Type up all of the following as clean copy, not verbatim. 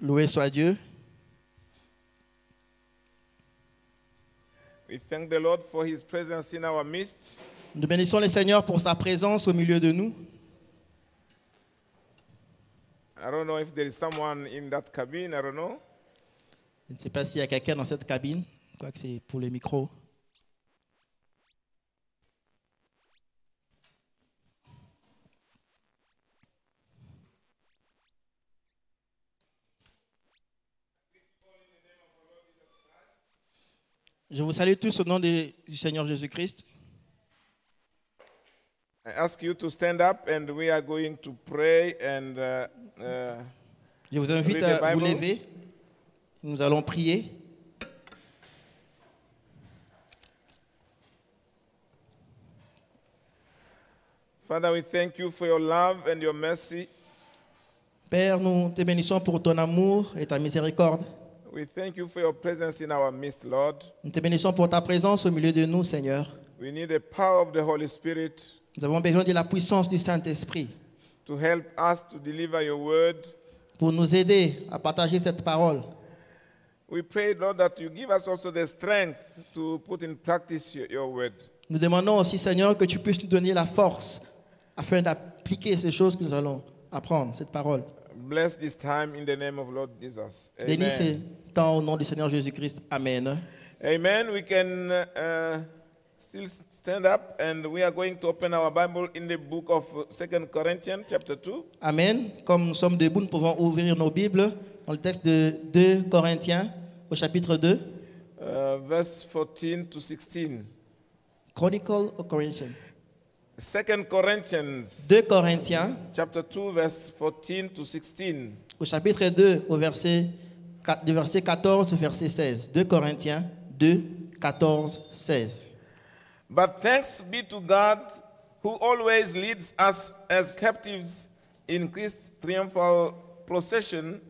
Loué soit Dieu. We thank the Lord for his presence in our midst. Nous bénissons le Seigneur pour sa présence au milieu de nous. I don't know if there is someone in that cabin, I don't know. Je ne sais pas s'il y a quelqu'un dans cette cabine. Je crois que c'est pour les micros. Je vous salue tous au nom du Seigneur Jésus-Christ. I ask you to stand up and we are going to pray and Je vous invite Read the à vous Bible. lever. Nous allons prier. Father, we thank you for your love and your mercy. Père, nous te bénissons pour ton amour et ta miséricorde. We thank you for your presence in our midst, Lord. Nous te bénissons pour ta présence au milieu de nous, Seigneur. We need the power of the Holy Spirit Nous avons besoin de la puissance du Saint-Esprit to help us to deliver your word. pour nous aider à partager cette parole. We pray, Lord, that you give us also the strength to put in practice your word. Nous demandons aussi, Seigneur, que tu puisses nous donner la force afin d'appliquer ces choses que nous allons apprendre, cette parole. Bless this time in the name of Lord Jesus. Bénis ces Amen. temps au nom du Seigneur Jésus-Christ. Amen. Amen. We can still stand up and we are going to open our Bible in the book of 2 Corinthians chapter 2. Amen. Comme nous sommes debout, nous pouvons ouvrir nos Bibles dans le texte de 2 Corinthiens au chapitre 2. Verse 14 to 16. Chronicle of Corinthians. 2 Corinthians 2 Corinthiens chapter 2 verse 14 to 16. au chapitre 2 au verset, du verset 14 au verset 16. 2 Corinthiens 2, 14, 16. But thanks be to God who always leads us as captives in Christ's triumphal procession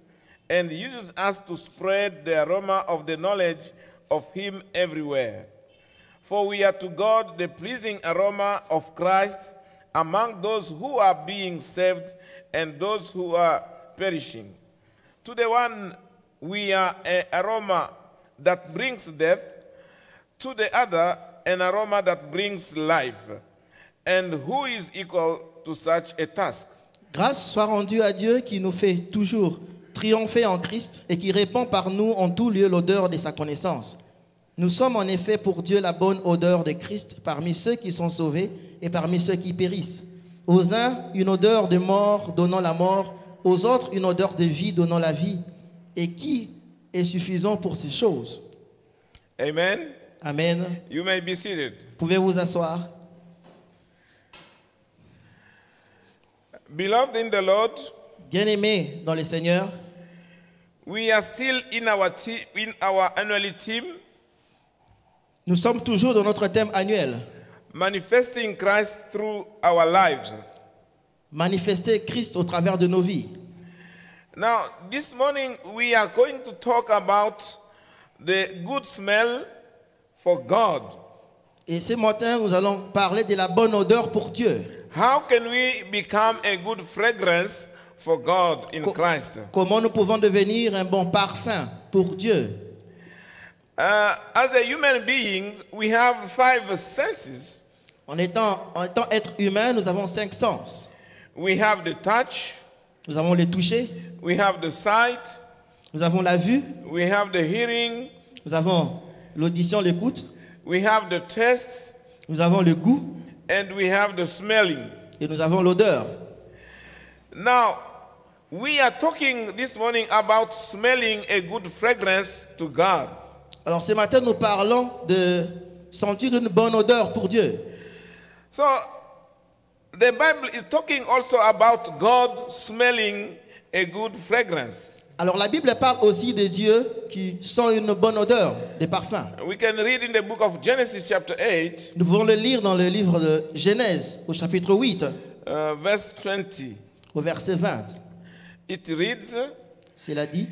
and uses us to spread the aroma of the knowledge of him everywhere. For we are to God the pleasing aroma of Christ among those who are being saved and those who are perishing. To the one we are an aroma that brings death, to the other an aroma that brings life. And who is equal to such a task? Grâce soit rendue à Dieu qui nous fait toujours triompher en Christ et qui répand par nous en tout lieu l'odeur de sa connaissance. Nous sommes en effet pour Dieu la bonne odeur de Christ parmi ceux qui sont sauvés et parmi ceux qui périssent. Aux uns, une odeur de mort donnant la mort, aux autres, une odeur de vie donnant la vie. Et qui est suffisant pour ces choses? Amen. Amen. You may be seated. Pouvez-vous vous asseoir? Beloved in the Lord, Bien-aimés dans le Seigneur, we are still in our annual theme, nous sommes toujours dans notre thème annuel. manifesting Christ through our lives. Manifester Christ au travers de nos vies. Now, this morning we are going to talk about the good smell for God. Et ce matin, nous allons parler de la bonne odeur pour Dieu. How can we become a good fragrance for God in Christ? Comment nous pouvons devenir un bon parfum pour Dieu? As a human beings, we have 5 senses. En étant être humain, nous avons 5 sens. We have the touch, Nous avons le toucher, we have the sight, nous avons la vue, we have the hearing, nous avons l'audition, l'écoute, we have the taste, nous avons le goût and we have the smelling. et nous avons l'odeur. Now, we are talking this morning about smelling a good fragrance to God. Alors ce matin, nous parlons de sentir une bonne odeur pour Dieu. So, the Bible is talking also about God smelling a good fragrance. Alors la Bible parle aussi de Dieu qui sent une bonne odeur de parfum. We can read in the book of Genesis chapter 8, Nous pouvons le lire dans le livre de Genèse au chapitre 8, verse 20. au verset 20. It reads, Cela dit,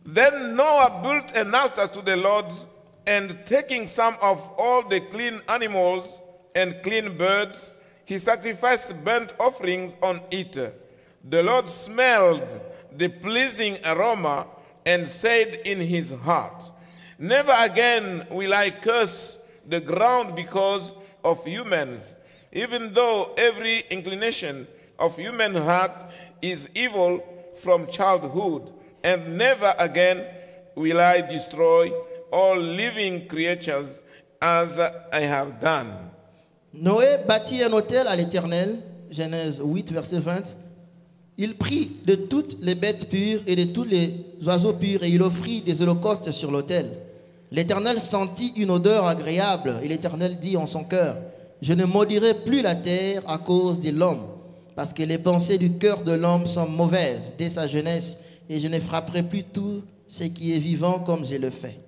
Then Noah built an altar to the Lord, and taking some of all the clean animals and clean birds, he sacrificed burnt offerings on it. The Lord smelled the pleasing aroma and said in his heart, "Never again will I curse the ground because of humans, even though every inclination of human heart is evil from childhood, and never again will I destroy all living creatures as I have done." Noé bâtit un autel à l'Éternel, Genèse 8, verset 20. Il prit de toutes les bêtes pures et de tous les oiseaux purs et il offrit des holocaustes sur l'autel. L'Éternel sentit une odeur agréable et l'Éternel dit en son cœur, « Je ne maudirai plus la terre à cause de l'homme, parce que les pensées du cœur de l'homme sont mauvaises dès sa jeunesse et je ne frapperai plus tout ce qui est vivant comme je le fais. »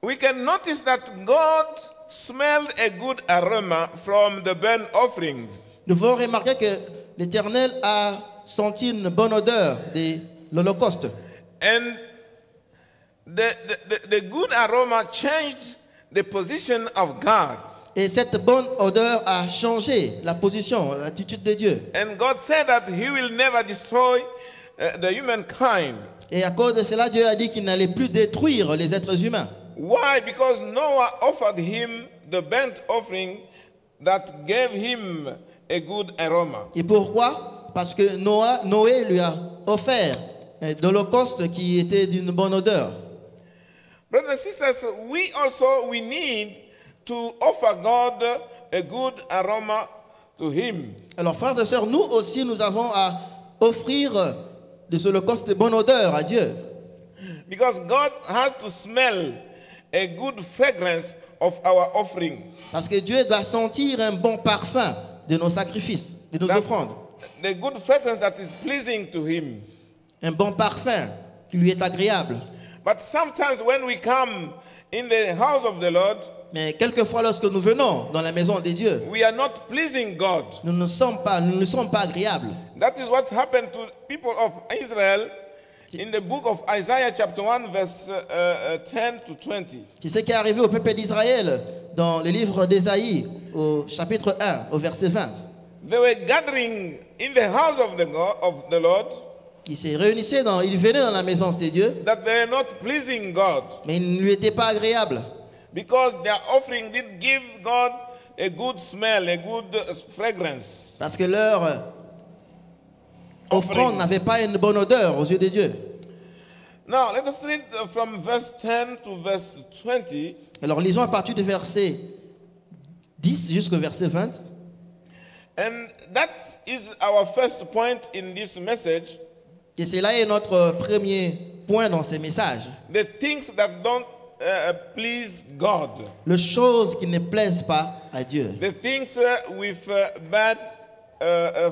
We can notice that God smelled a good aroma from the burnt offerings. Nous pouvons remarquer que l'Éternel a senti une bonne odeur de l'Holocauste. And the good aroma changed the position of God. Et cette bonne odeur a changé la position, l'attitude de Dieu. And God said that he will never destroy the humankind. Et à cause de cela, Dieu a dit qu'il n'allait plus détruire les êtres humains. Why? Because Noah offered him the burnt offering that gave him a good aroma. Et pourquoi? Parce que Noé lui a offert de l'Holocauste qui était d'une bonne odeur. Brothers and sisters, we need to offer God a good aroma to him. Alors frères et sœurs, nous aussi nous avons à offrir des holocaustes de bonne odeur à Dieu. Because God has to smell a good fragrance of our offering. Parce que Dieu doit sentir un bon parfum de nos sacrifices, de nos offrandes. The good fragrance that is pleasing to him. Un bon parfum qui lui est agréable. But sometimes when we come in the house of the Lord, mais quelquefois lorsque nous venons dans la maison de Dieu, we are not pleasing God. Nous ne sommes pas agréables. That is what happened to people of Israel in the book of Isaiah chapter 1 verse 10 to 20. C'est ce qui est arrivé au peuple d'Israël dans le livre d'Ésaïe au chapitre 1 au verset 20. They were gathering in the house of the Lord. Ils se réunissaient ils venaient dans la maison de Dieu. That they are not pleasing God. Mais ils ne lui étaient pas agréables. Because their offering didn't give God a good smell, a good fragrance. Parce que leur offrande n'avait pas une bonne odeur aux yeux de Dieu. Now, let us read from verse 10 to verse 20. Alors lisons à partir du verset 10 jusqu'au verset 20. And that is our first point in this message. Et cela est notre premier point dans ces messages. The things that don't please God. Les choses qui ne plaisent pas à Dieu. The things with bad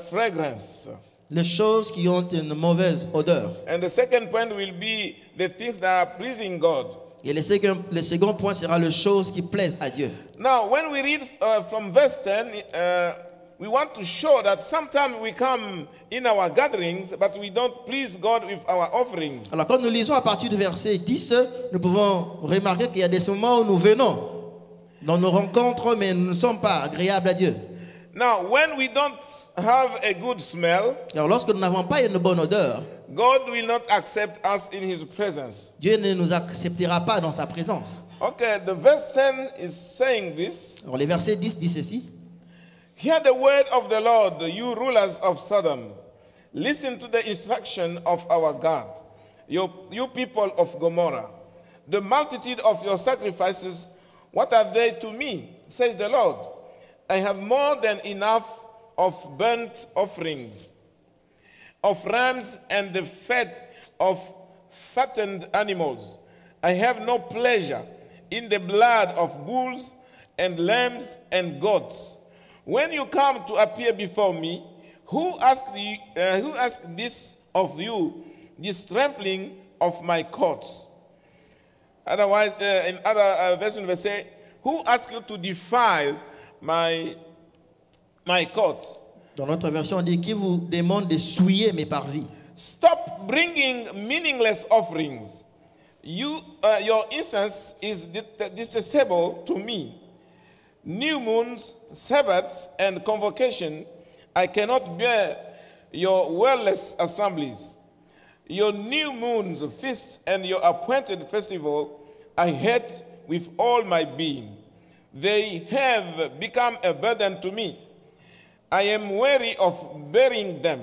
fragrance. Les choses qui ont une mauvaise odeur. And the second point will be the things that are pleasing God. Et le second point sera les choses qui plaisent à Dieu. Now, when we read from verse 10, we want to show that sometimes we come in our gatherings, but we don't please God with our offerings. Alors, quand nous lisons à partir du verset 10, nous pouvons remarquer qu'il y a des moments où nous venons dans nos rencontres, mais nous ne sommes pas agréables à Dieu. Now, when we don't have a good smell, alors lorsque nous n'avons pas une bonne odeur, God will not accept us in His presence. Dieu ne nous acceptera pas dans sa présence. Okay, the verse 10 is saying this. Alors, les versets 10 disent ceci. Hear the word of the Lord, you rulers of Sodom. Listen to the instruction of our God, you people of Gomorrah. The multitude of your sacrifices, what are they to me, says the Lord? I have more than enough of burnt offerings, of rams and the fat of fattened animals. I have no pleasure in the blood of bulls and lambs and goats. When you come to appear before me, who asked this of you, this trampling of my courts? Otherwise, in other versions, they say, who asked you to defile my courts? Dans notre version, on dit qui vous demande de souiller mes parvis. Stop bringing meaningless offerings. Your incense is detestable to me. New moons, Sabbaths, and convocation, I cannot bear your well-less assemblies, your new moons, feasts, and your appointed festival I hate with all my being. They have become a burden to me. I am weary of bearing them.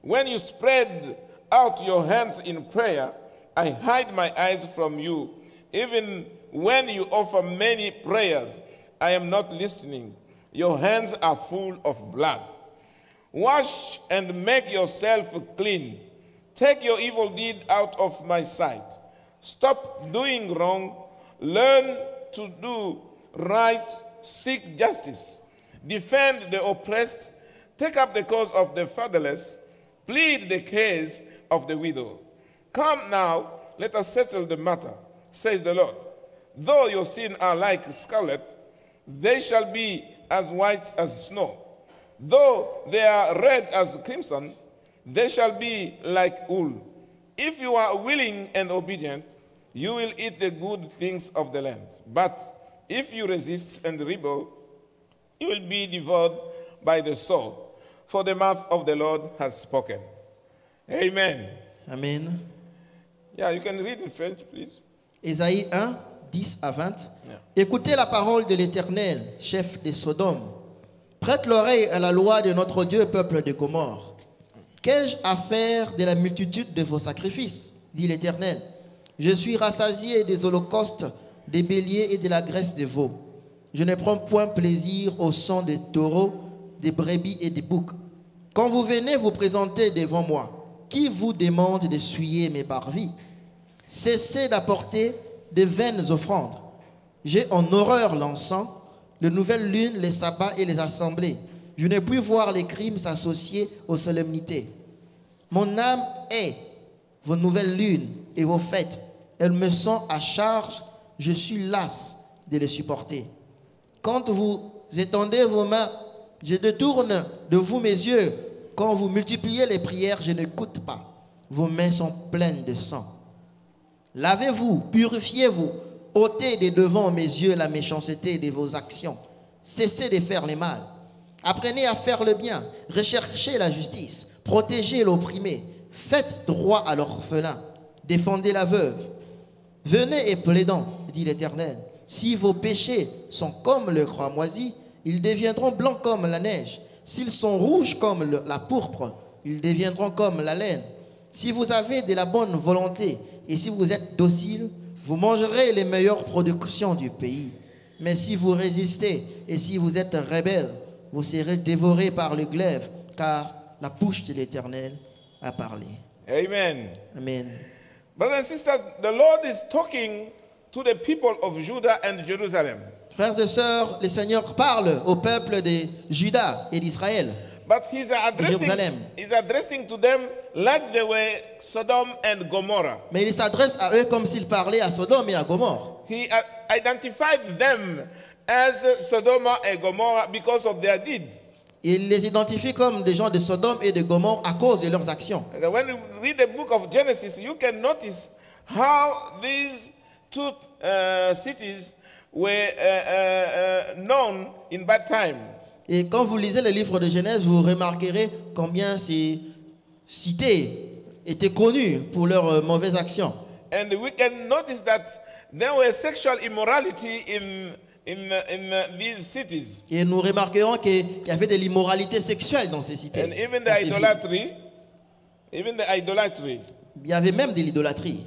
When you spread out your hands in prayer, I hide my eyes from you. Even when you offer many prayers, I am not listening. Your hands are full of blood. Wash and make yourself clean. Take your evil deed out of my sight. Stop doing wrong. Learn to do right. Seek justice. Defend the oppressed. Take up the cause of the fatherless. Plead the case of the widow. Come now, let us settle the matter, says the Lord. Though your sins are like scarlet, they shall be as white as snow. Though they are red as crimson, they shall be like wool. If you are willing and obedient, you will eat the good things of the land. But if you resist and rebel, you will be devoured by the sword, for the mouth of the Lord has spoken. Amen. Amen. Yeah, you can read in French, please. Ésaïe 1, 10 à 20. Yeah. Écoutez la parole de l'Éternel, chef des Sodomes. Prête l'oreille à la loi de notre Dieu, peuple de Gomorrhe. Qu'ai-je à faire de la multitude de vos sacrifices, dit l'Éternel. Je suis rassasié des holocaustes, des béliers et de la graisse des veaux. Je ne prends point plaisir au sang des taureaux, des brebis et des boucs. Quand vous venez vous présenter devant moi, qui vous demande d'essuyer mes parvis? Cessez d'apporter de vaines offrandes. J'ai en horreur l'encens, les nouvelles lunes, les sabbats et les assemblées. Je ne puis voir les crimes s'associer aux solennités. Mon âme hait vos nouvelles lunes et vos fêtes. Elles me sont à charge, je suis las de les supporter. Quand vous étendez vos mains, je détourne de vous mes yeux. Quand vous multipliez les prières, je n'écoute pas. Vos mains sont pleines de sang. Lavez-vous, purifiez-vous, ôtez de devant mes yeux la méchanceté de vos actions. Cessez de faire le mal. Apprenez à faire le bien, recherchez la justice, protégez l'opprimé, faites droit à l'orphelin, défendez la veuve. Venez et plaidons, dit l'Éternel. Si vos péchés sont comme le cramoisi, ils deviendront blancs comme la neige. S'ils sont rouges comme la pourpre, ils deviendront comme la laine. Si vous avez de la bonne volonté et si vous êtes docile, vous mangerez les meilleures productions du pays. Mais si vous résistez et si vous êtes rebelles, vous serez dévorés par le glaive, car la bouche de l'Éternel a parlé. Amen. Amen. Brothers and sisters, the Lord is talking to the people of Judah and Jerusalem. Frères et sœurs, le Seigneur parle au peuple de Juda et d'Israël. But he's addressing to them like they were Sodom and Gomorrah. Mais il s'adresse à eux comme s'il parlait à Sodome et à Gomorrhe. He identified them as Sodom and Gomorrah because of their deeds. Il les identifie comme des gens de Sodome et de Gomorrhe à cause de leurs actions. And when you read the book of Genesis, you can notice how these two cities were known in bad time. Et quand vous lisez le livre de Genèse, vous remarquerez combien ces cités étaient connues pour leurs mauvaises actions. And we can notice that there was sexual immorality in these cities. Et nous remarquerons qu'il y avait de l'immoralité sexuelle dans ces cités. And even dans the ces villes. idolatry. Il y avait même de l'idolâtrie.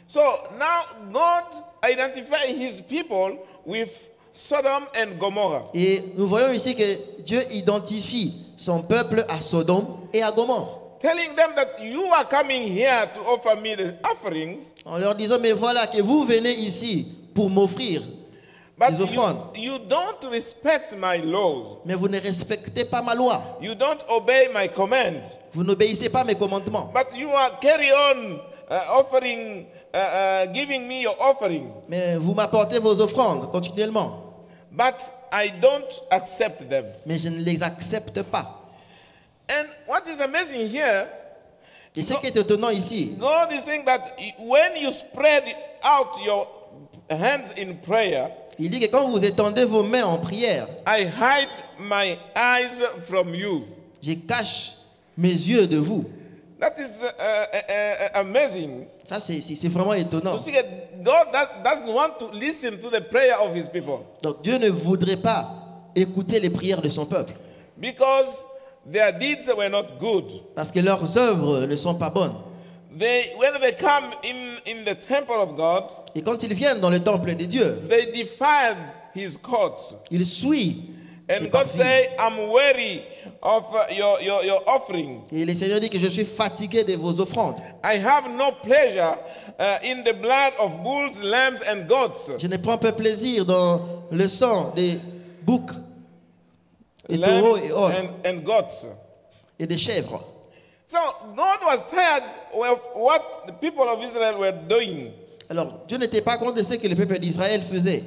So now God identified his people with Sodom and Gomorrah. Et nous voyons ici que Dieu identifie son peuple à Sodome et à Gomorrhe. Telling them that you are coming here to offer me the offerings. En leur disant, mais voilà que vous venez ici pour m'offrir But des offrandes. you don't respect my laws. Mais vous ne respectez pas ma loi. You don't obey my command. Vous n'obéissez pas à mes commandements. But you are carry on offering, giving me your offerings. Mais vous m'apportez vos offrandes continuellement. But I don't accept them. Mais je ne les accepte pas. And what is amazing here, Et ce qui est étonnant ici, God is saying that when you spread out your hands in prayer, il dit que quand vous étendez vos mains en prière, I hide my eyes from you. je cache mes yeux de vous. That is amazing. Ça, c'est vraiment étonnant. To see that God doesn't want to listen to the prayer of his people. Donc Dieu ne voudrait pas écouter les prières de son peuple. Because their deeds were not good. Parce que leurs œuvres ne sont pas bonnes. When they come in the temple of God, Et quand ils viennent dans le temple de Dieu, they defiled his courts. ils souillent. And God say, I'm weary of your offering. Et le Seigneur dit que je suis fatigué de vos offrandes. I have no pleasure in the blood of bulls, lambs, and goats. Je ne prends pas plaisir dans le sang des boucs, des taureaux et autres, and goats. et des chèvres. So God was tired of what the people of Israel were doing. Alors, Dieu n'était pas content de ce que le peuple d'Israël faisait.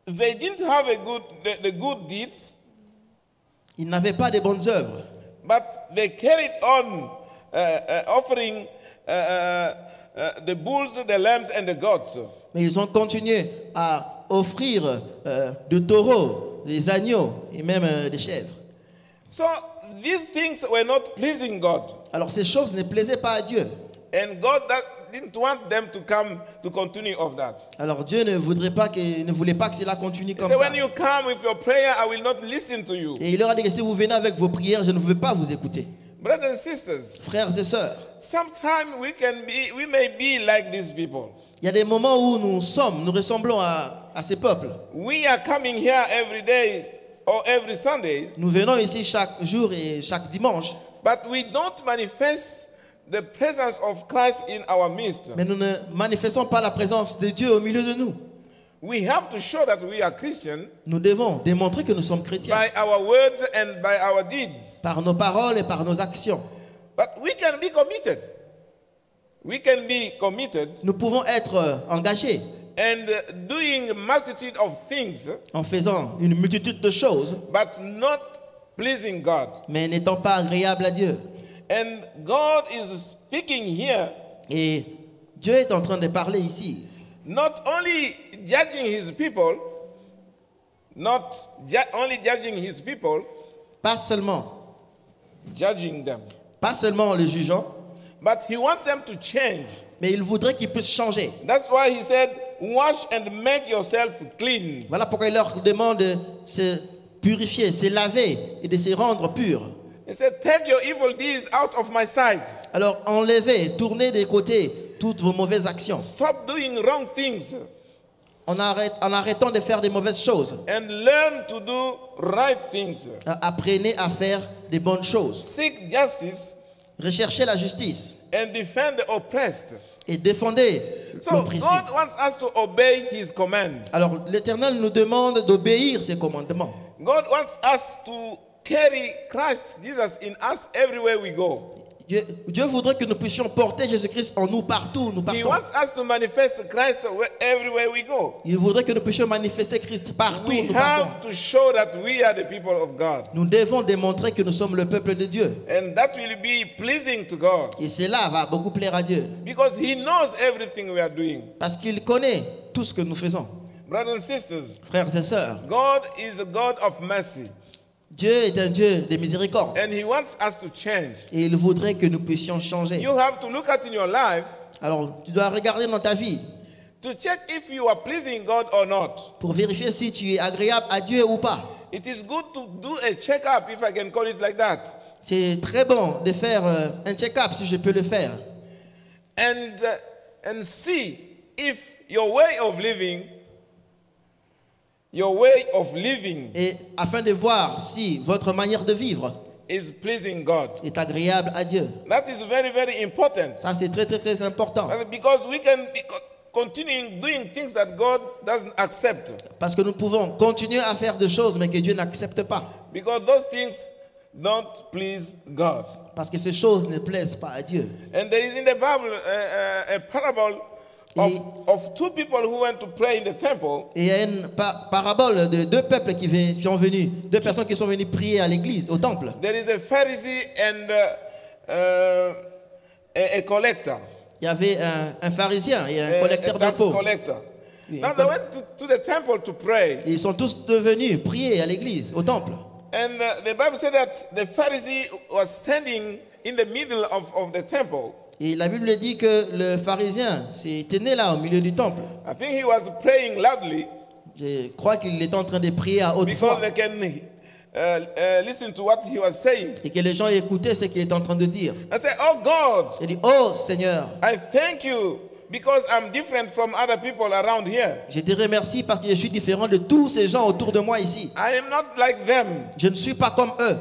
They didn't have the good deeds, Ils n'avaient pas de bonnes œuvres. but they carried on offering the bulls, the lambs, and the goats. Mais ils ont continué à offrir des taureaux, des agneaux et même des chèvres. So these things were not pleasing God. Alors ces choses ne plaisaient pas à Dieu. And God didn't want them to come to continue of that. Alors Dieu ne voulait pas que cela continue comme So ça. when you come with your prayer, I will not listen to you. Et il leur a dit que si vous venez avec vos prières, je ne veux pas vous écouter. Brothers and sisters, Frères et sœurs, sometimes we may be like these people. il y a des moments où nous ressemblons à ces peuples. We are coming here every day or every Sunday, Nous venons ici chaque jour et chaque dimanche, but we don't manifest the presence of Christ in our midst. mais nous ne manifestons pas la présence de Dieu au milieu de nous. We have to show that we are Christian Nous devons démontrer que nous sommes chrétiens by our words and by our deeds. par nos paroles et par nos actions. But we can be committed. We can be committed Nous pouvons être engagés and doing a multitude of things, en faisant une multitude de choses, but not pleasing God. mais n'étant pas agréables à Dieu. And God is speaking here, Et Dieu est en train de parler ici, not only judging his people, pas seulement judging them, le jugeant, but he wants them to change. mais il voudrait qu'ils puissent changer. That's why he said, wash and make yourself clean. Voilà pourquoi il leur demande de se purifier, se laver et de se rendre purs. He said, take your evil deeds out of my sight. Alors enlevez, tournez des côtés toutes vos mauvaises actions. Stop doing wrong things En arrêtant de faire des mauvaises choses. and learn to do right things. Apprenez à faire des bonnes choses. Seek justice Recherchez la justice and defend the oppressed. et défendez So l'opprimé. God wants us to obey his command. Alors l'Éternel nous demande d'obéir ses commandements. God wants us to carry Christ Jesus in us everywhere we go. Dieu voudrait que nous puissions porter Jésus-Christ en nous partout où nous He partons. wants us to manifest Christ everywhere we go. Il voudrait que nous puissions manifester Christ partout où We nous partons. have to show that we are the people of God. Nous devons démontrer que nous sommes le peuple de Dieu. And that will be pleasing to God. Et cela va beaucoup plaire à Dieu. Because he knows everything we are doing. Parce qu'il connaît tout ce que nous faisons. Brothers and sisters, Frères et sœurs, God is a God of mercy. Dieu est un Dieu de miséricorde. And he wants us to change. Et il voudrait que nous puissions changer. You have to look at in your life Alors, tu dois regarder dans ta vie to check if you are pleasing God or not. pour vérifier si tu es agréable à Dieu ou pas. It is good to do a check-up, if I can call it like that. C'est très bon de faire un check-up, si je peux le faire. And see if your way of living Et afin de voir si votre manière de vivre is pleasing God. est agréable à Dieu. That is very, very important. Ça, c'est très, très, très important. Because we can be continuing doing things that God doesn't accept. Parce que nous pouvons continuer à faire des choses, mais que Dieu n'accepte pas. Because those things don't please God. Parce que ces choses ne plaisent pas à Dieu. And there is in the Bible a parable of two people who went to pray in the temple. Et il y a une parabole de deux peuples qui sont venus, deux personnes qui sont venues prier à l'église, au temple. There is a Pharisee and a collector. Il y avait un pharisien et un A collecteur tax d'impôts. collector. Oui, Now they went to the temple to pray. Et ils sont tous devenus prier à l'église, au temple. And the Bible said that the Pharisee was standing in the middle of the temple. Et la Bible dit que le pharisien s'était né là au milieu du temple. I think he was praying loudly Je crois qu'il était en train de prier à haute voix because they can listen to what he was saying. et que les gens écoutaient ce qu'il était en train de dire. I said, "Oh God, Il dit, oh Seigneur, I thank you because I'm different from other people around here. je te remercie parce que je suis différent de tous ces gens autour de moi ici. I am not like them. Je ne suis pas comme eux.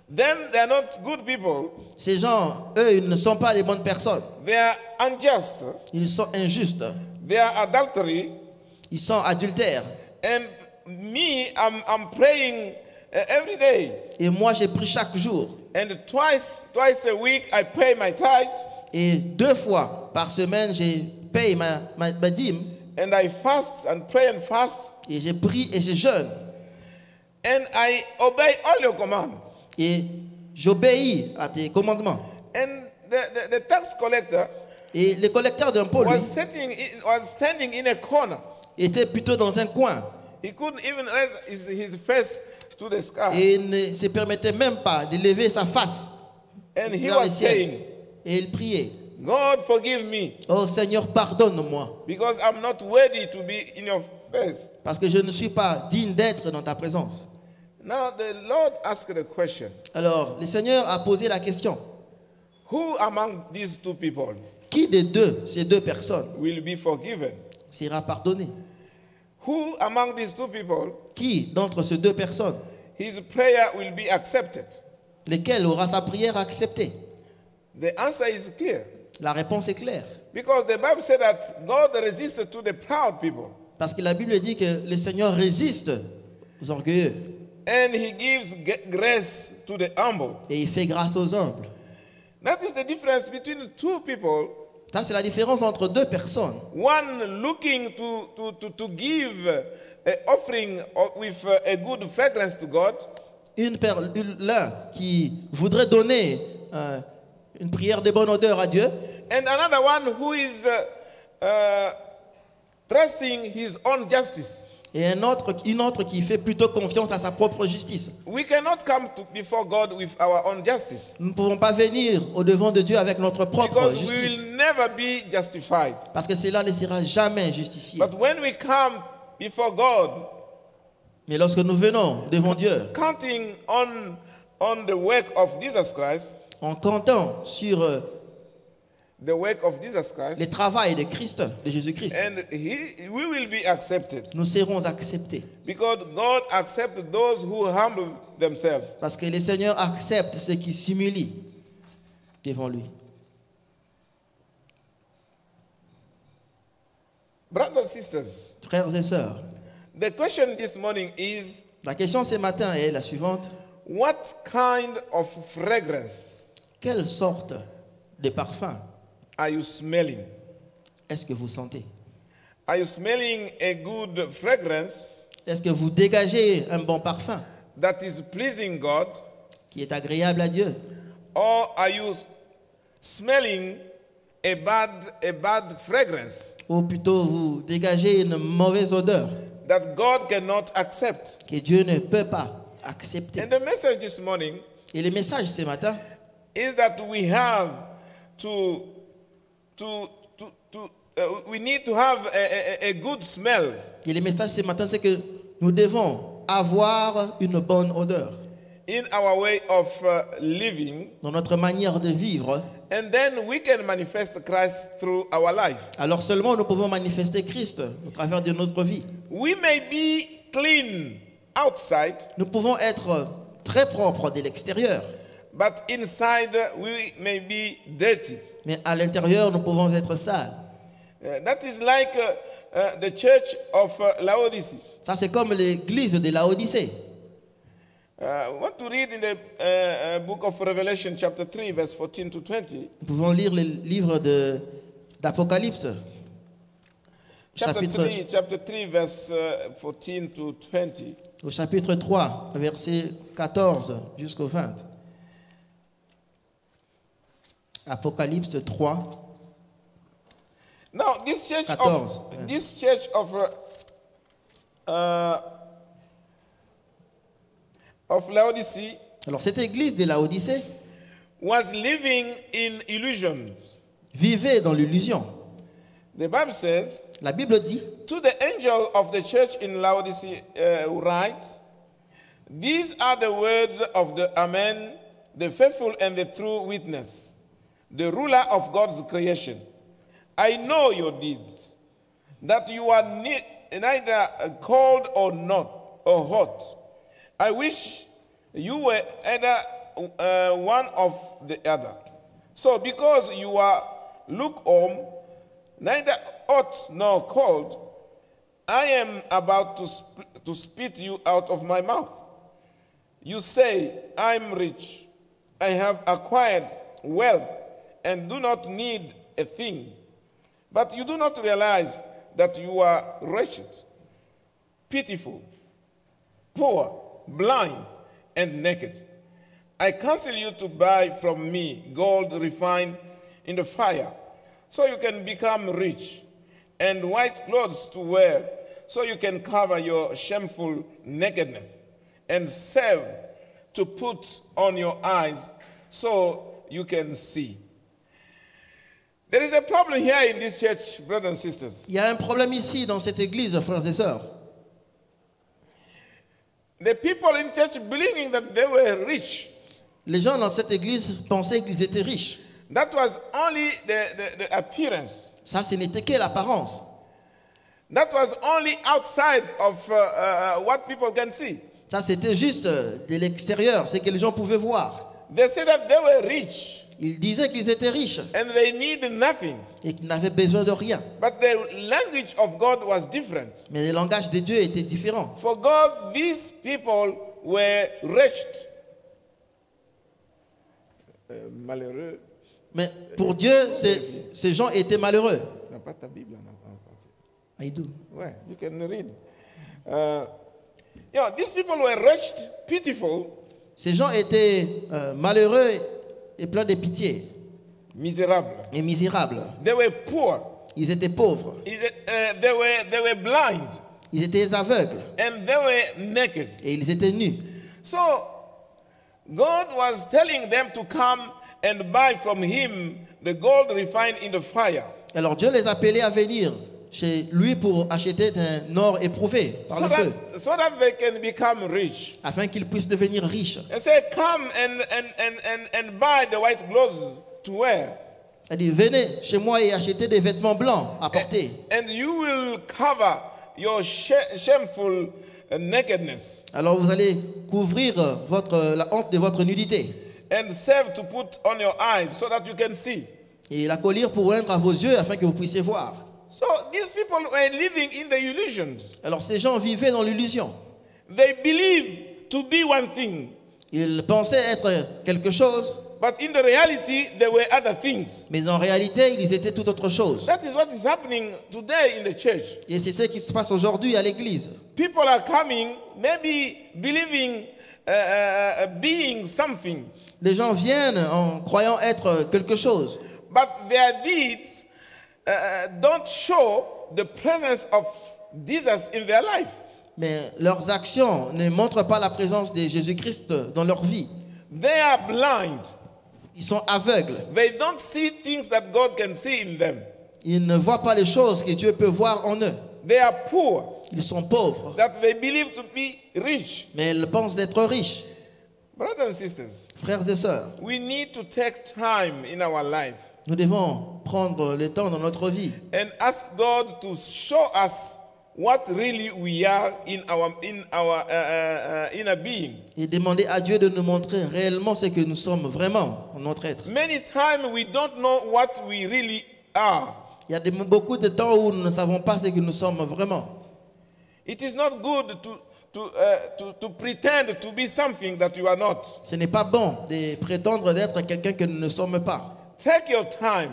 Them, they are not good people. Ces gens, eux, ils ne sont pas les bonnes personnes. They are unjust. Ils sont injustes. They are adultery. Ils sont adultères. And me, I'm praying every day. Et moi, j'ai prie chaque jour. And twice a week, I pay my tithe. Et 2 fois par semaine, je paye ma dîme. And I fast and pray and fast. Et je prie et je jeûne. And I obey all your commands. Et j'obéis à tes commandements. And the tax collector Et le collecteur d'impôts, lui, was standing in a corner. était plutôt dans un coin. He couldn't even raise his face to the sky. Et il ne se permettait même pas de lever sa face And he vers le was ciel. saying, Et il priait. God, forgive me Oh Seigneur, pardonne-moi. because I'm not worthy to be in your face. Parce que je ne suis pas digne d'être dans ta présence. Now the Lord asked a question. Alors, le Seigneur a posé la question. Who among these two people Qui des deux, ces 2 personnes, will be forgiven? sera pardonné? Who among these two people, Qui d'entre ces 2 personnes, his prayer will be accepted? lesquelles aura sa prière acceptée? The answer is clear. La réponse est claire. Because the Bible said that God resisted to the proud people. Parce que la Bible dit que le Seigneur résiste aux orgueilleux And he gives grace to the humble. et il fait grâce aux humbles. That is the difference between two people. Ça, c'est la différence entre 2 personnes. One looking to give an offering with a good fragrance to God. L'un qui voudrait donner une prière de bonne odeur à Dieu. And another one who is trusting his own justice. Et une autre qui fait plutôt confiance à sa propre justice. We cannot come before God with our own justice. Nous ne pouvons pas venir au devant de Dieu avec notre propre Because we justice. will never be justified. Parce que cela ne sera jamais justifié. But when we come before God, Mais lorsque nous venons devant Dieu, counting on the work of Jesus Christ, en comptant sur the work of Jesus Christ, le travail de Christ, de Jésus-Christ, and we will be accepted. nous serons acceptés. Because God accepts those who humble themselves. Parce que le Seigneur accepte ceux qui s'humilient devant lui. Brothers and sisters, Frères et sœurs, the question this morning is, la question ce matin est la suivante. what kind of fragrance Quelle sorte de parfum are you smelling? est-ce que vous sentez? Are you smelling a good fragrance Est-ce que vous dégagez un bon parfum that is pleasing God? qui est agréable à Dieu? Or are you smelling a bad fragrance Ou plutôt vous dégagez une mauvaise odeur that God cannot accept? que Dieu ne peut pas accepter? And the message this morning Et le message ce matin, is that we have we need to have a good smell et le message ce matin, c'est que nous devons avoir une bonne odeur in our way of living, dans notre manière de vivre. and then we can manifest Christ through our life. Alors seulement nous pouvons manifester Christ au travers de notre vie. We may be clean outside, Nous pouvons être très propres de l'extérieur, but inside we may be dirty. mais à l'intérieur, nous pouvons être sales. That is like the church of Laodicea. Ça, c'est comme l'église de Laodicée. I want to read in the book of Revelation, chapter 3, verse 14 to 20. Nous pouvons lire le livre d'Apocalypse, Chapter 3, verse 14 to 20. au chapitre 3, verset 14 jusqu'au 20. Apocalypse 3. Now, this church 14, of of Laodicea Alors cette église de Laodicée was living in illusions. vivait dans l'illusion. The Bible says, La Bible dit, to the angel of the church in Laodicea write, these are the words of the Amen, the faithful and the true witness, the ruler of God's creation. I know your deeds, that you are neither cold or not or hot. I wish you were either one of the other. So because you are lukewarm, neither hot nor cold, I am about to spit you out of my mouth. You say, I'm rich, I have acquired wealth, and do not need a thing. But you do not realize that you are wretched, pitiful, poor, blind, and naked. I counsel you to buy from me gold refined in the fire, so you can become rich, and white clothes to wear, so you can cover your shameful nakedness, and salve to put on your eyes, so you can see. There is a problem here in this church, brothers and sisters. il y a un problème ici dans cette église, frères et sœurs. The people in church believing that they were rich. Les gens dans cette église pensaient qu'ils étaient riches. That was only the appearance. Ça, ce n'était que l'apparence. That was only outside of what people can see. Ça, c'était juste de l'extérieur, c'est que les gens pouvaient voir. They said that they were rich Ils disaient qu'ils étaient riches and they needed nothing. et qu'ils n'avaient besoin de rien. But the language of God was different. Mais le langage de Dieu était différent. For God, these people were wretched. Malheureux. Mais pour Dieu, ces gens étaient malheureux. Tu n'as pas ta Bible en français. I do. Ouais, you can read. These people were wretched, pitiful, Ces gens étaient malheureux et pleins de pitié misérables. et misérables. They were poor. Ils étaient pauvres. They were blind. Ils étaient aveugles And they were naked. et ils étaient nus. So God was telling them to come and buy from him the gold refined in the fire. Alors Dieu les appelait à venir chez lui pour acheter un or éprouvé par le feu, So that they can become rich. afin qu'ils puissent devenir riches. And say, come and buy the white clothes to wear. Elle dit, venez chez moi et achetez des vêtements blancs à porter. And you will cover your shameful nakedness. Alors vous allez couvrir la honte de votre nudité And salve to put on your eyes so that you can see. et la collier pour oindre à vos yeux afin que vous puissiez voir. So these people were living in the illusions. Alors ces gens vivaient dans l'illusion. They believed to be one thing, Ils pensaient être quelque chose, but in the reality, there were other things. mais en réalité, ils étaient tout autre chose. That is what is happening today in the church. Et c'est ce qui se passe aujourd'hui à l'église. People are coming, maybe believing, being something, Les gens viennent en croyant être quelque chose, but their deeds don't show the presence of Jesus in their life. mais leurs actions ne montrent pas la présence de Jésus-Christ dans leur vie. They are blind. Ils sont aveugles. They don't see things that God can see in them. Ils ne voient pas les choses que Dieu peut voir en eux. They are poor, Ils sont pauvres, that they believe to be rich. mais ils pensent d'être riches. Brothers and sisters, Frères et sœurs, we need to take time in our life nous devons prendre le temps dans notre vie and ask God to show us what really we are in our inner being. et demander à Dieu de nous montrer réellement ce que nous sommes vraiment en notre être. Many times we don't know what we really are. Il y a beaucoup de temps où nous ne savons pas ce que nous sommes vraiment. It is not good to pretend to be something that you are not. Ce n'est pas bon de prétendre d'être quelqu'un que nous ne sommes pas. Take your time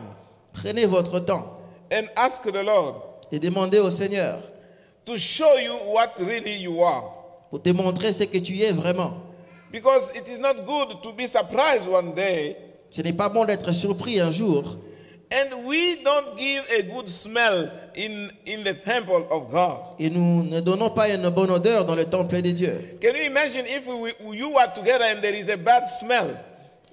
Prenez votre temps and ask the Lord et demandez au Seigneur to show you what really you are. pour te montrer ce que tu es vraiment. Because it is not good to be surprised one day Ce n'est pas bon d'être surpris un jour And we don't give a good smell in the temple of God. Et nous ne donnons pas une bonne odeur dans le temple de Dieu. Can you imagine if you are together and there is a bad smell?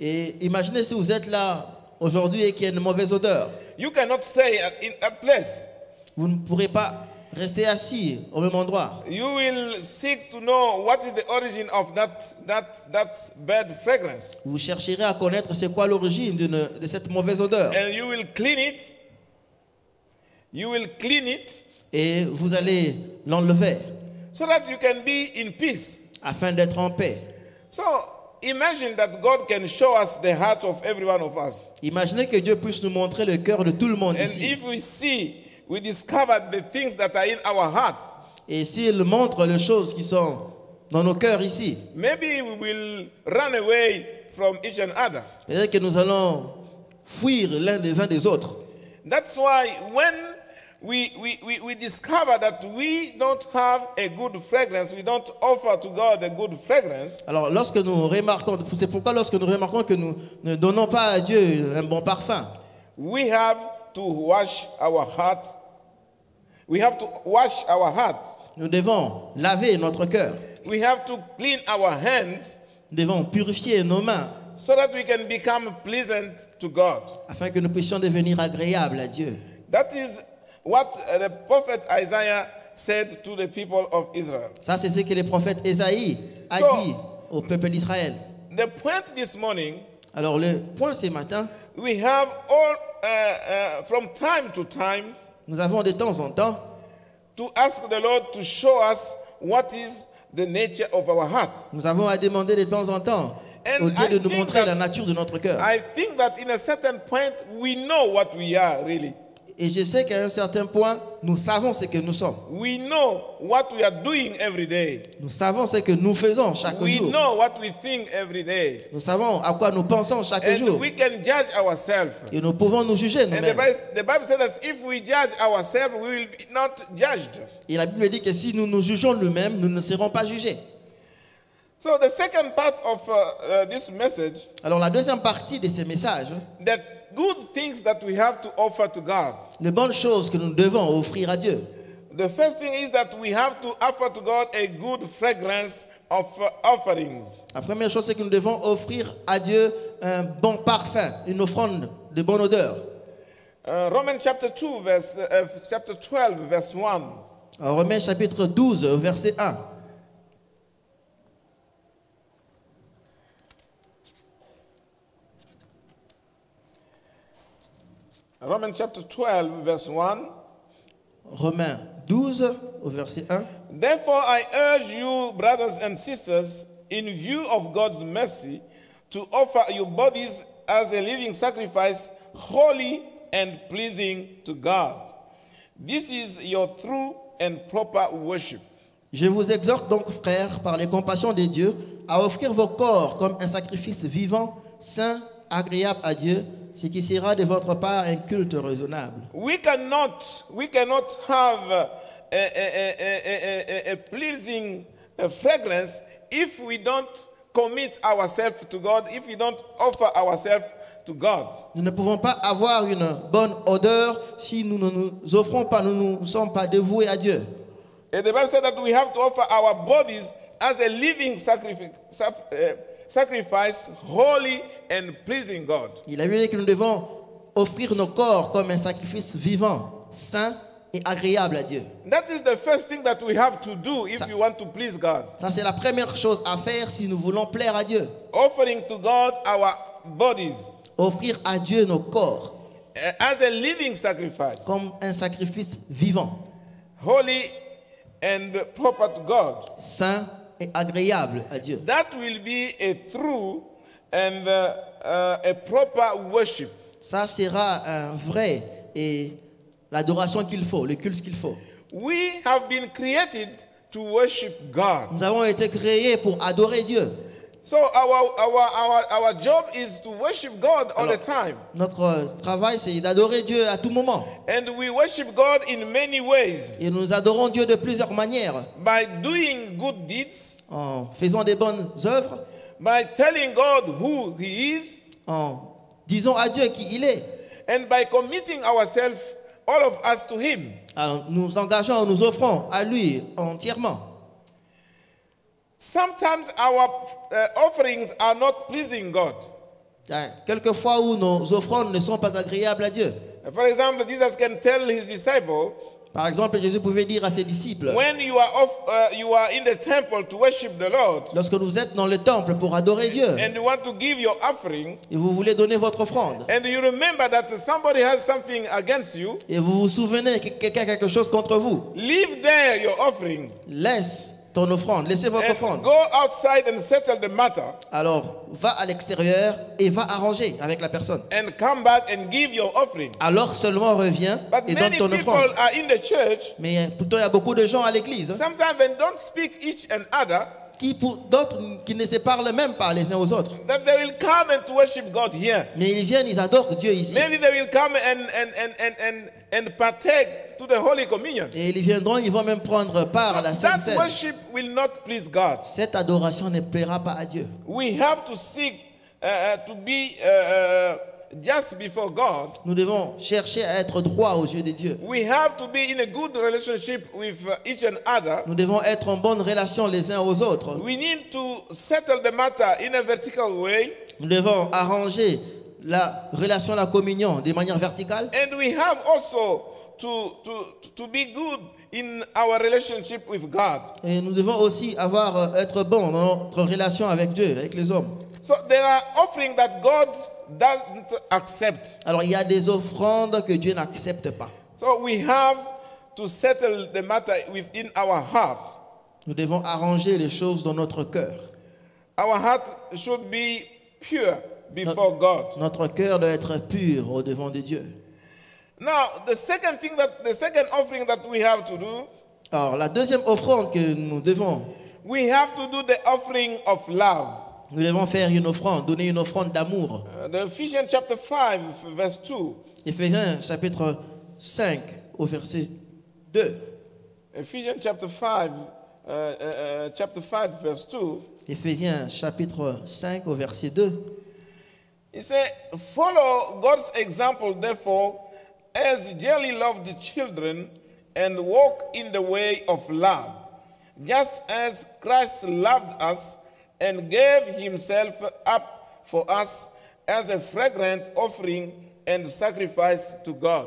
Et imaginez si vous êtes là aujourd'hui et qu'il y a une mauvaise odeur. You cannot stay in that place. Vous ne pourrez pas rester assis au même endroit. You will seek to know what is the origin of that bad fragrance. Vous chercherez à connaître c'est quoi l'origine de cette mauvaise odeur. And you will clean it. You will clean it Et vous allez l'enlever so that you can be in peace. afin d'être en paix. So imagine that God can show us the heart of every one of us. Imaginez que Dieu puisse nous montrer le cœur de tout le monde And ici. if we discover the things that are in our hearts, Et s'il montre les choses qui sont dans nos cœurs ici, maybe we will run away from each and other. peut-être que nous allons fuir l'un des uns des autres. That's why when we discover that we don't have a good fragrance, we don't offer to God a good fragrance. Alors lorsque nous remarquons, c'est pourquoi lorsque nous remarquons que nous ne donnons pas à Dieu un bon parfum, We have to wash our heart. We have to wash our heart. nous devons laver notre cœur. We have to clean our hands Nous devons purifier nos mains so that we can become pleasant to God. afin que nous puissions devenir agréables à Dieu. That is what the prophet Isaiah said to the people of Israel. Ça, c'est ce que le prophète Ésaïe a dit au peuple d'Israël. The point this morning, Alors le point ce matin, we have all, from time to time, nous avons de temps en temps to ask the Lord to show us what is the nature of our heart. nous avons à demander de temps en temps And au Dieu de I nous think montrer la that- nature de notre cœur. I think that in a certain point, we know what we are really. Et je sais qu'à un certain point, nous savons ce que nous sommes. We know what we are doing every day. Nous savons ce que nous faisons chaque We jour. know what we think every day. Nous savons à quoi nous pensons chaque And jour. we can judge ourselves. Et nous pouvons nous juger And the nous-mêmes. Bible says that if we judge ourselves, we will be not judged. Et la Bible dit que si nous nous jugeons nous-mêmes, nous ne serons pas jugés. So the second part of this message, Alors la deuxième partie de ces messages, the good things that we have to offer to God. les bonnes choses que nous devons offrir à Dieu. The first thing is that we have to offer to God a good fragrance of offerings. La première chose, c'est que nous devons offrir à Dieu un bon parfum, une offrande de bonne odeur. Romans chapter 2, chapter 12, verse 1. En Romains chapitre 12, verset 1. Romans chapter 12, verse 1. Romains 12, au verset 1. Therefore, I urge you, brothers and sisters, in view of God's mercy, to offer your bodies as a living sacrifice, holy and pleasing to God. This is your true and proper worship. Je vous exhorte donc, frères, par les compassions de Dieu, à offrir vos corps comme un sacrifice vivant, saint, agréable à Dieu, ce qui sera de votre part un culte raisonnable. We cannot have a pleasing fragrance if we don't commit ourselves to God, if we don't offer ourselves to God. Nous ne pouvons pas avoir une bonne odeur si nous ne nous offrons pas, nous ne sommes pas dévoués à Dieu. And the Bible said that we have to offer our bodies as a living sacrifice, holy and pleasing God. Il a dit que nous devons offrir nos corps comme un sacrifice vivant, saint et agréable à Dieu. That is the first thing that we have to do if we want to please God. Ça, c'est la première chose à faire si nous voulons plaire à Dieu. Offering to God our bodies Offrir à Dieu nos corps as a living sacrifice, comme un sacrifice vivant, holy and proper to God. saint et agréable à Dieu. That will be a true and a proper worship. Ça sera un vrai et l'adoration qu'il faut, le culte qu'il faut. We have been created to worship God. Nous avons été créés pour adorer Dieu. So our job is to worship God all the time. Notre travail, c'est d'adorer Dieu à tout moment. And we worship God in many ways. Et nous adorons Dieu de plusieurs manières. By doing good deeds, En faisant des bonnes œuvres, by telling God who He is, en disant à Dieu qui il est. and by committing ourselves, all of us, to Him. Alors, nous engageons, nous offrons à lui entièrement. Sometimes our offerings are not pleasing God. Quelquefois où nos offrandes ne sont pas agréables à Dieu. For example, Jesus can tell His disciples, Par exemple, Jésus pouvait dire à ses disciples, when you are in the temple to worship the Lord, lorsque vous êtes dans le temple pour adorer Dieu, and you want to give your offering, et vous voulez donner votre offrande, and you remember that somebody has something against you, et vous vous souvenez que quelqu'un a quelque chose contre vous, leave there your offering, laisse ton offrande, laissez votre and offrande. go outside and settle the matter, Alors, va à l'extérieur et va arranger avec la personne. and come back and give your offering. Alors seulement reviens But et donne many ton people offrande. are in the church, Mais pourtant, il y a beaucoup de gens à l'église sometimes they don't speak each and other, qui, pour d'autres, qui ne se parlent même pas les uns aux autres. that they will come and to worship God here. Mais ils viennent, ils adorent Dieu ici. Maybe they will come and partake to the Holy Communion. Et ils viendront, ils vont même prendre part à la Sainte That Seine. worship will not please God. Cette adoration ne plaira pas à Dieu. We have to seek to be just before God. Nous devons chercher à être droits aux yeux de Dieu. We have to be in a good relationship with each and other. Nous devons être en bonne relation les uns aux autres. We need to settle the matter in a vertical way. Nous devons arranger la relation, la communion de manière verticale. And we have also to be good in our relationship with God. Et nous devons aussi être bons dans notre relation avec Dieu, avec les hommes. So there are offerings that God doesn't accept. Alors il y a des offrandes que Dieu n'accepte pas. So we have to settle the matter within our heart. Nous devons arranger les choses dans notre cœur. Our heart should be pure before God. Notre cœur doit être pur au devant de Dieu. Now, the second offering that we have to do, Alors la deuxième offrande que nous devons, we have to do the offering of love. nous devons faire une offrande, donner une offrande d'amour. The Ephesians chapter 5, verse 2. Éphésiens chapitre 5 au verset 2. Ephesians chapter 5, verse 2. Éphésiens chapitre 5 au verset 2. He said, follow God's example, therefore, as dearly loved children, and walk in the way of love, just as Christ loved us and gave himself up for us as a fragrant offering and sacrifice to God.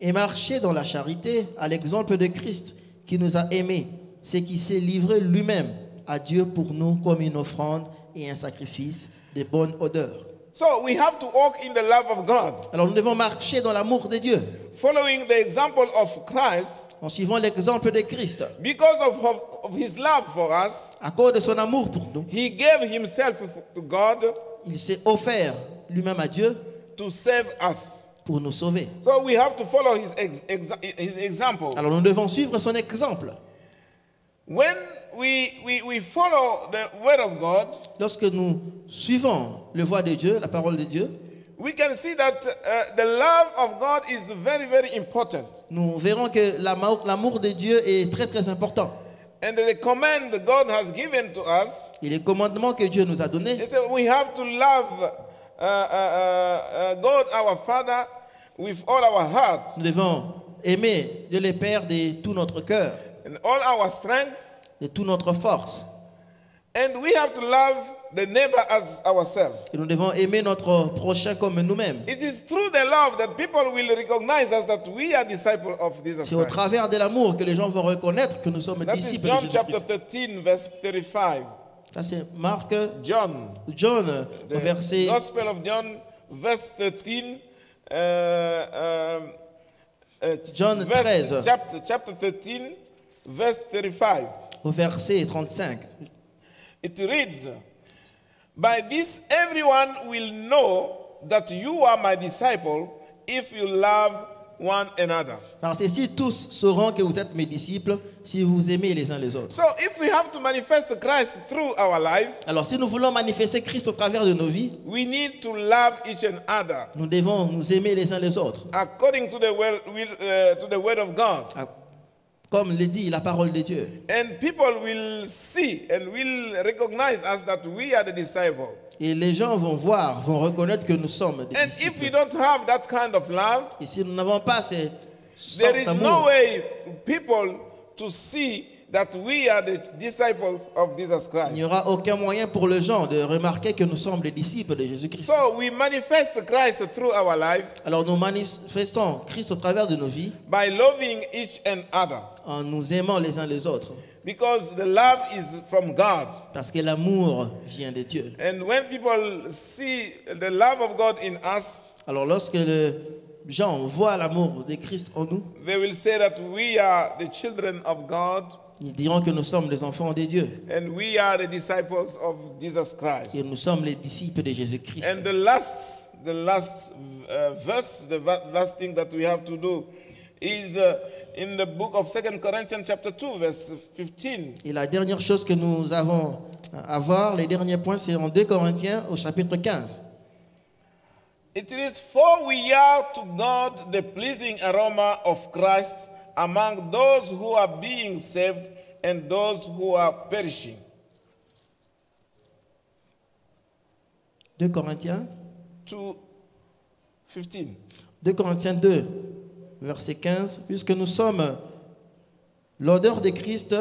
Et marcher dans la charité à l'exemple de Christ qui nous a aimés, c'est qui s'est livré lui-même à Dieu pour nous comme une offrande et un sacrifice de bonne odeur. So we have to walk in the love of God, Alors nous devons marcher dans l'amour de Dieu following the example of Christ, en suivant l'exemple de Christ. because of his love for us. À cause de son amour pour nous, He gave himself to God il s'est offert lui-même à Dieu to save us. pour nous sauver. So we have to follow his example. Alors nous devons suivre son exemple. When we follow the word of God, Lorsque nous suivons le voie de Dieu, la parole de Dieu, we can see that the love of God is very, very important. nous verrons que l'amour de Dieu est très très important. And the command that God has given to us, Et les commandements que Dieu nous a donnés, he said we have to love God our Father with all our heart nous devons aimer Dieu le Père de tout notre cœur, and all our strength, de toute notre force. and we have to love the neighbor as ourselves. Et nous devons aimer notre prochain comme nous-mêmes. It is through the love that people will recognize us that we are disciples of Jesus C'est au Christ. travers de l'amour que les gens vont reconnaître que nous sommes That is disciples de John chapter Jésus-Christ. 13, verse 35. Ça c'est Marc, John, John, au the verset, Gospel of John, verse 13. John 13, Chapter 13, verse 35. au verset 35. It reads, by this everyone will know that you are my disciple if you love one another. Par ceci, tous sauront que vous êtes mes disciples si vous aimez les uns les autres. So if we have to manifest Christ through our life, Alors, si nous voulons manifester Christ au travers de nos vies, we need to love each and other nous devons nous aimer les uns les autres. according to the word of God. Comme le dit la parole de Dieu. And people will see and will recognize us that we are the disciple. Et les gens vont voir, vont reconnaître que nous sommes des And if we disciples. don't have that kind of love, Et si nous n'avons pas cette there sorte is no d'amour, way people to see that we are the disciples of Jesus il Christ. n'y aura aucun moyen pour les gens de remarquer que nous sommes les disciples de Jésus-Christ. So we manifest Christ through our life Alors nous manifestons Christ au travers de nos vies by loving each and other, en nous aimant les uns les autres. because the love is from God. Parce que l'amour vient de Dieu. And when people see the love of God in us, Alors lorsque les gens voient l'amour de Christ en nous, they will say that we are the children of God ils diront que nous sommes les enfants de Dieu. and we are the disciples of Jesus Christ. Et nous sommes les disciples de Jésus-Christ. And the last verse, the last thing that we have to do is in the book of 2 Corinthians chapter 2, verse 15. Et la dernière chose que nous avons à voir, les derniers points, c'est en 2 Corinthiens au chapitre 15. It is, for we are to God the pleasing aroma of Christ among those who are being saved and those who are perishing. 2 Corinthiens 2:15. 2 Corinthiens 2, verset 15. Puisque nous sommes l'odeur de Christ,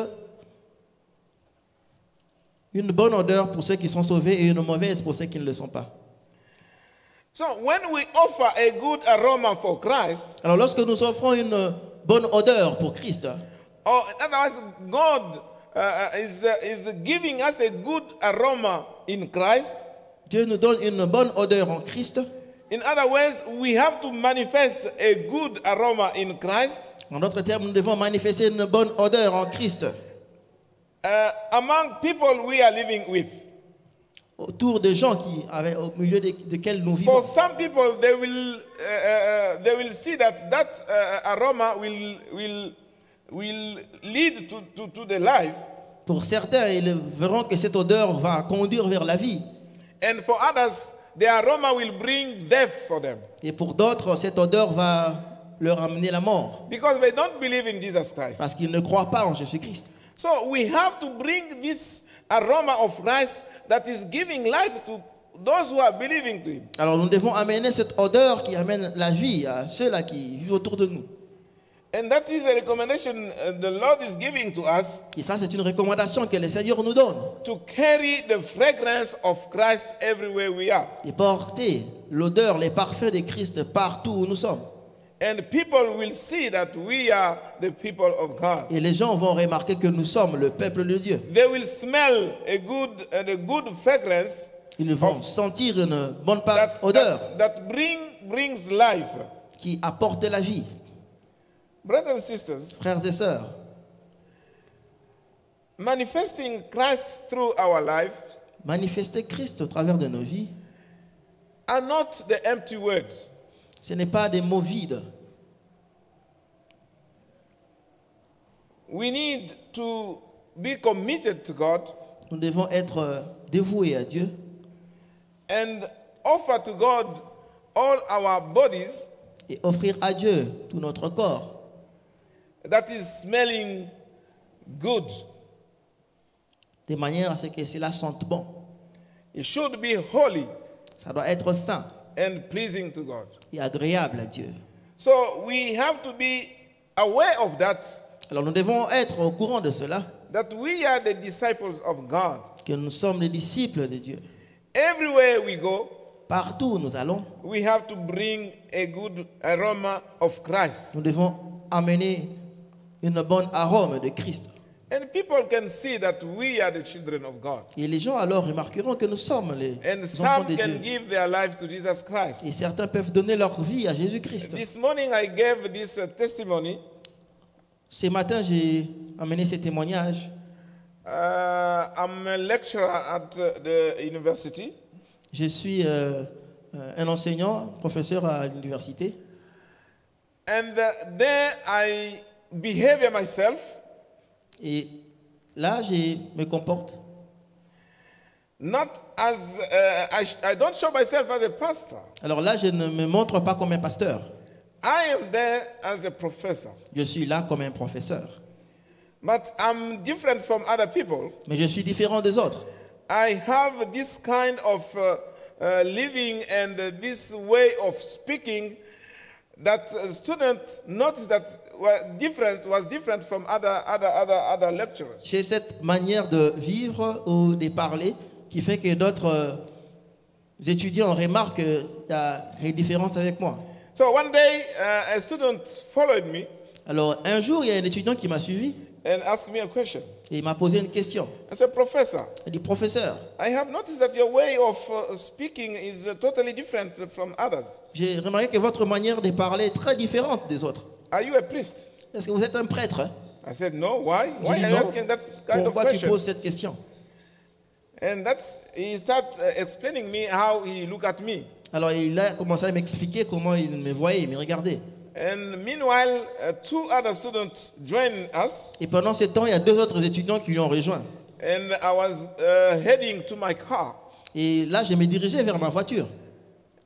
une bonne odeur pour ceux qui sont sauvés et une mauvaise pour ceux qui ne le sont pas. So when we offer a good aroma for Christ, Alors lorsque nous offrons une bonne odeur pour Christ, or in other words, God is giving us a good aroma in Christ. Dieu nous donne une bonne odeur en Christ. In other words, we have to manifest a good aroma in Christ En d'autres termes, nous devons manifester une bonne odeur en Christ among people we are living with. autour des gens au milieu desquels nous vivons. For some people, they will see that aroma will lead to the life, Pour certains, ils verront que cette odeur va conduire vers la vie. and for others, the aroma will bring death for them Et pour d'autres, cette odeur va leur amener la mort because they don't believe in Jesus Christ. parce qu'ils ne croient pas en Jésus-Christ. So we have to bring this aroma of Christ that is giving life to those who are believing to Him. Alors nous devons amener cette odeur qui amène la vie à ceux-là qui vivent autour de nous. And that is a recommendation the Lord is giving to us, Et ça, c'est une recommandation que le Seigneur nous donne. to carry the fragrance of Christ everywhere we are. Et porter l'odeur, les parfums de Christ partout où nous sommes. And people will see that we are the people of God. Et les gens vont remarquer que nous sommes le peuple de Dieu. They will smell a good fragrance Ils vont sentir une bonne that, odeur that brings life. qui apporte la vie. Brothers and sisters, Frères et sœurs, manifesting Christ through our life manifester Christ au travers de nos vies, are not the empty words. ce n'est pas des mots vides. We need to be committed to God Nous devons être dévoués à Dieu and offer to God all our bodies et offrir à Dieu tout notre corps that is smelling good. de manière à ce que cela sente bon. It should be holy Ça doit être saint and pleasing to God. et agréable à Dieu. So we have to be aware of that, Alors nous devons être au courant de cela, that we are the disciples of God. que nous sommes les disciples de Dieu. Everywhere we go, Partout où nous allons, we have to bring a good aroma of Christ. nous devons amener une bonne arôme de Christ. And people can see that we are the children of God. Et les gens alors remarqueront que nous sommes les And enfants some de can Dieu. give their life to Jesus Christ. Et certains peuvent donner leur vie à Jésus-Christ. This morning I gave this testimony. Ce matin, j'ai amené ces témoignages. I'm a lecturer at the university. Je suis un enseignant, professeur à l'université. And there I behave myself Et là, je me comporte. not as, I don't show myself as a pastor. Alors là, je ne me montre pas comme un pasteur. I am there as a professor. Je suis là comme un professeur. But I'm different from other people. Mais je suis différent des autres. I have this kind of living and this way of speaking that students noticed that was different from other lecturers. J'ai cette manière de vivre ou de parler qui fait que d'autres étudiants remarquent qu'il y a une différence avec moi. So one day, a student followed me Alors, un jour, il y a un étudiant qui m'a suivi and asked me a question. et il m'a posé une question. I said, Professor, Il dit, professeur, I have noticed that your way of speaking is totally different from others. j'ai remarqué que votre manière de parler est très différente des autres. Are you a priest? Est-ce que vous êtes un prêtre? Hein? I said, no. Why? J'ai Why dit are you non. asking that kind of Pourquoi tu question? poses cette question? And he started explaining me how he looked at me. Alors, il a commencé à m'expliquer comment il me voyait, il me regardait. And meanwhile, two other students joined us, Et pendant ce temps, il y a deux autres étudiants qui lui ont rejoint. and I was heading to my car. Et là, je me dirigeais vers ma voiture.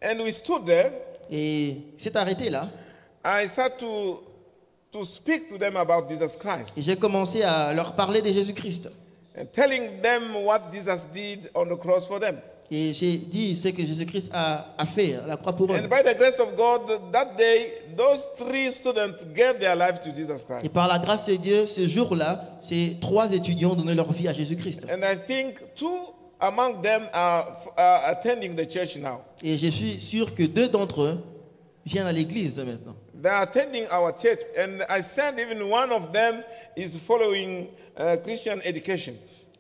And we stood there. Et il s'est arrêté là. I started to speak to them about Jesus Christ Et j'ai commencé à leur parler de Jésus-Christ. and telling them what Jesus did on the cross for them. Et j'ai dit ce que Jésus-Christ a fait à la croix pour eux. And by the grace of God, that day, those three students gave their life to Jesus Et Christ. par la grâce de Dieu, ce jour-là, ces trois étudiants ont donné leur vie à Jésus-Christ. And I think two among them are attending the church now. Et je suis sûr que deux d'entre eux viennent à l'église maintenant. They are attending our church. And I said even one of them is following Christian education.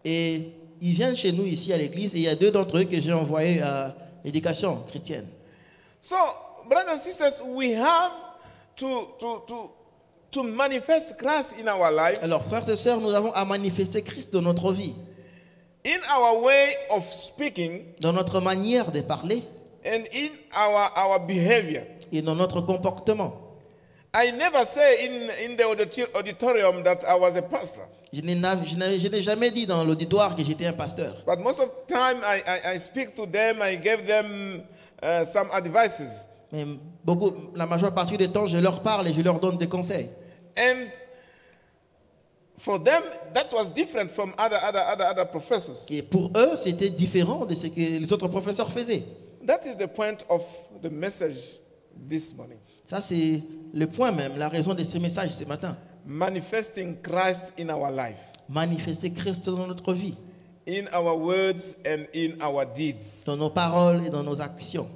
Et ils viennent chez nous ici à l'église et il y a deux d'entre eux que j'ai envoyés à l'éducation chrétienne. So, brothers and sisters, we have to manifest Christ in our life, Alors, frères et sœurs, nous avons à manifester Christ dans notre vie, in our way of speaking, dans notre manière de parler and in our behavior. et dans notre comportement. I never say in the auditorium that I was a pastor. Je n'ai jamais dit dans l'auditoire que j'étais un pasteur. But most of the time I speak to them, I give them some advices. Mais la majeure partie du temps, je leur parle et je leur donne des conseils. And for them, that was different from other professors. Et pour eux, c'était différent de ce que les autres professeurs faisaient. That is the point of the message this morning. Ça, c'est le point même, la raison de ce message ce matin. Manifesting Christ in our life, Manifester Christ dans notre vie, in our words and in our deeds. dans nos paroles et dans nos actions.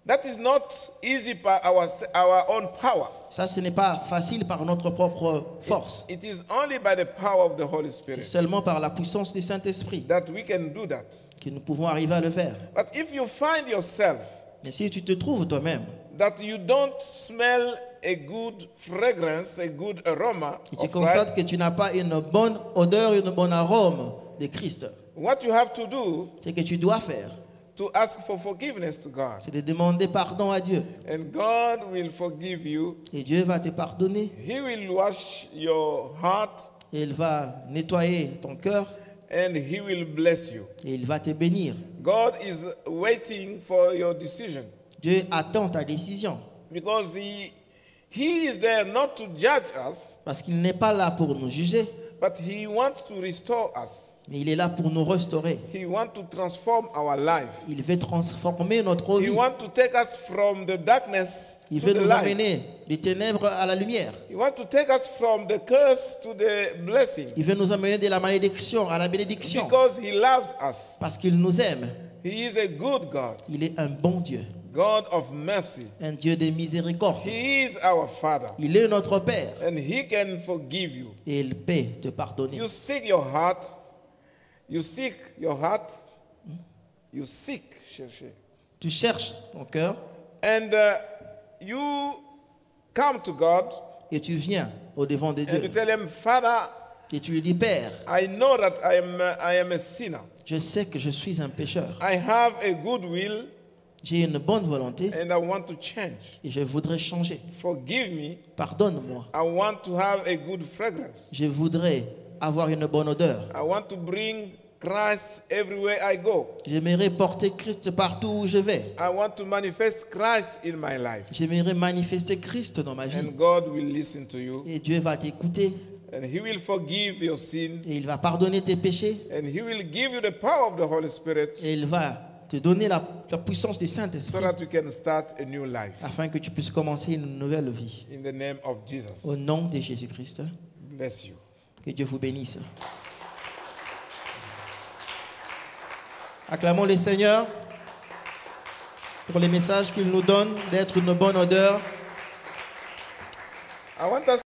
That is not easy by our own power. Ça, ce n'est pas facile par notre propre force. It is only by the power of the Holy C'est Spirit seulement par la puissance du Saint-Esprit that we can do that. que nous pouvons arriver à le faire. But if you find yourself Mais si tu te trouves toi-même that you don't smell a good fragrance, a good aroma et tu of constates Christ, que tu n'as pas une bonne odeur, une bonne arôme de Christ, what you have to do ce que tu dois faire, to ask for forgiveness to God. c'est de demander pardon à Dieu. And God will forgive you. Et Dieu va te pardonner. He will wash your heart Et il va nettoyer ton cœur and He will bless you. et il va te bénir. God is waiting for your decision Dieu attend ta décision because He is there not to judge us, parce qu'il n'est pas là pour nous juger, but He wants to restore us. mais il est là pour nous restaurer. He wants to transform our life. Il veut transformer notre He vie. wants to take us from the darkness Il to veut the nous light. amener des ténèbres à la lumière. He wants to take us from the curse to the blessing Il veut nous amener de la malédiction à la bénédiction because He loves us. parce qu'il nous aime. He is a good God, Il est un bon Dieu, God of mercy. un Dieu de miséricorde. He is our Father, Il est notre Père and He can forgive you. et il peut te pardonner. You seek your heart. You seek your heart. You seek, chercher. Tu cherches ton cœur And you come to God et tu viens au devant de and you Dieu tell Him, Father, et tu lui dis, Père, I know that I am a sinner. je sais que je suis un pécheur. I have a good will J'ai une bonne volonté and I want to change. et je voudrais changer. Forgive me. Pardonne-moi. I want to have a good fragrance. Je voudrais avoir une bonne odeur. I want to bring Christ everywhere I go. J'aimerais porter Christ partout où je vais. I want to manifest Christ in my life. J'aimerais manifester Christ dans ma vie. And God will listen to you Et Dieu va t'écouter And He will forgive your sin. et il va pardonner tes péchés And He will give you the power of the Holy Spirit et il va te donner la puissance du so Saint-Esprit that you can start a new life. afin que tu puisses commencer une nouvelle vie. In the name of Jesus. Au nom de Jésus-Christ, Bless you. que Dieu vous bénisse. Acclamons le Seigneur pour les messages qu'il nous donne d'être une bonne odeur. I want us